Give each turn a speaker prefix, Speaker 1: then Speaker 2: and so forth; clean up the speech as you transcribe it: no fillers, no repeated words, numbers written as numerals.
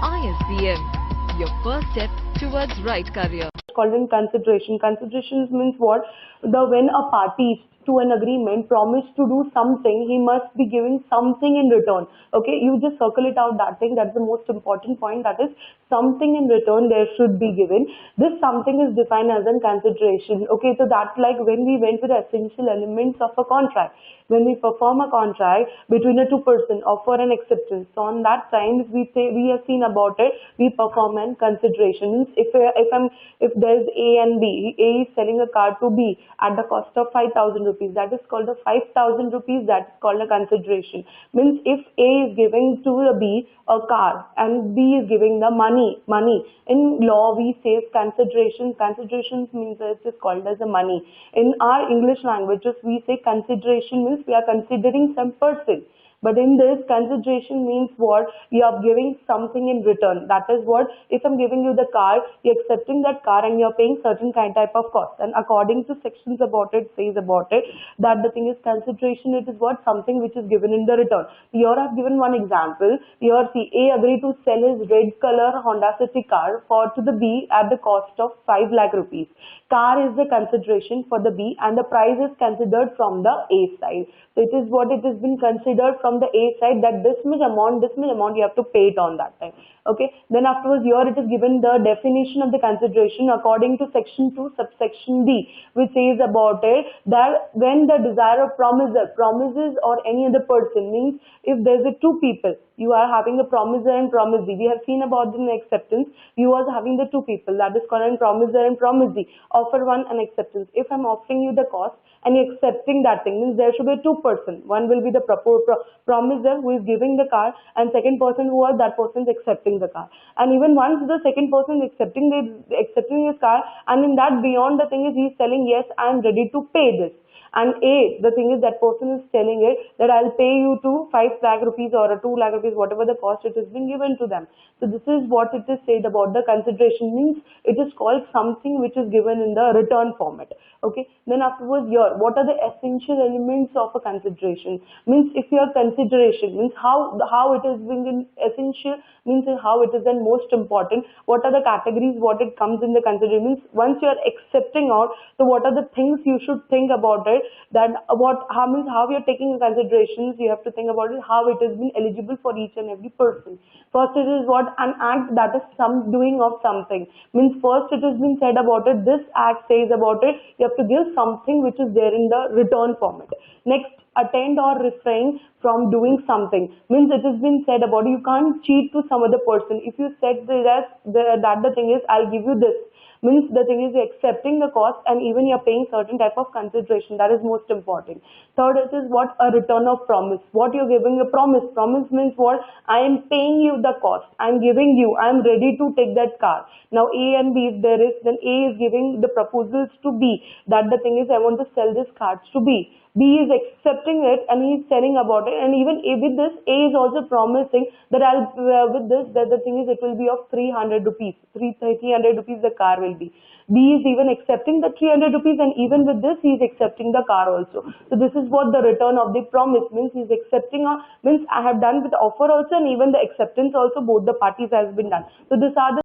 Speaker 1: ISBM, your first step towards right career.
Speaker 2: Called in consideration. Considerations means what? When a party to an agreement promise to do something, he must be giving something in return. Okay, you just circle it out, that thing. That's the most important point. That is, something in return there should be given. This something is defined as a consideration. Okay, so that's like when we went with the essential elements of a contract. When we perform a contract between a two person, offer and acceptance. So on that time, we say we have seen about it, we perform an consideration. Means if there's A and B, A is selling a car to B at the cost of 5,000 rupees. That is called a 5,000 rupees. That's called a consideration. Means if A is giving to the B a car and B is giving the money. In law we say consideration. Considerations means it is called as a money. In our English languages we say consideration means we are considering some person. But in this, consideration means what? You are giving something in return. That is what? If I'm giving you the car, you're accepting that car and you're paying certain type of cost. And according to sections about it, says about it, that the thing is consideration, it is what? Something which is given in the return. Here I've given one example. Here see, A agreed to sell his red color Honda City car to the B at the cost of 5 lakh rupees. Car is the consideration for the B and the price is considered from the A side. So it is what it has been considered from the A side, that this much amount you have to pay it on that time. Okay. Then afterwards here it is given the definition of the consideration according to section 2 subsection D, which says about it that when the desirer promises or any other person, means if there's a two people, you are having a promiser and promisee. We have seen about the acceptance. You are having the two people, that is called a promiser and promisee. Offer one and acceptance. If I'm offering you the cost and you're accepting that thing, means there should be two person. One will be the promiser who is giving the car, and second person who are that person is accepting the car. And even once the second person is accepting his car, and in that beyond the thing is he's telling yes, I am ready to pay this. And A, the thing is that person is telling it that I'll pay you to 5 lakh rupees or 2 lakh rupees, whatever the cost it has been given to them. So this is what it is said about the consideration, means it is called something which is given in the return format. Okay. Then afterwards here, what are the essential elements of a consideration? Means if your consideration means how it is being essential, means how it is then most important. What are the categories, what it comes in the consideration, means once you are accepting out, so what are the things you should think about it, that about how you're taking considerations, you have to think about it, how it has been eligible for each and every person. First it is what? An act, that is some doing of something. Means first it has been said about it, this act says about it, you have to give something which is there in the return format. Next, attend or refrain from doing something, means it has been said about you can't cheat to some other person. If you said that the thing is I'll give you this, means the thing is you're accepting the cost and even you're paying certain type of consideration. That is most important. Third, it is what? A return of promise. What you're giving a promise. Promise means what? I am paying you the cost. I'm giving you. I'm ready to take that car. Now A and B, if there is, then A is giving the proposals to B. That the thing is I want to sell this car to B. B is accepting it and he is telling about it, and even with this A is also promising that I'll with this, that the thing is it will be of 300 rupees, 300 rupees the car will be. B is even accepting the 300 rupees, and even with this he is accepting the car also. So this is what the return of the promise means. He is accepting, means I have done with the offer also and even the acceptance also, both the parties has been done. So these are the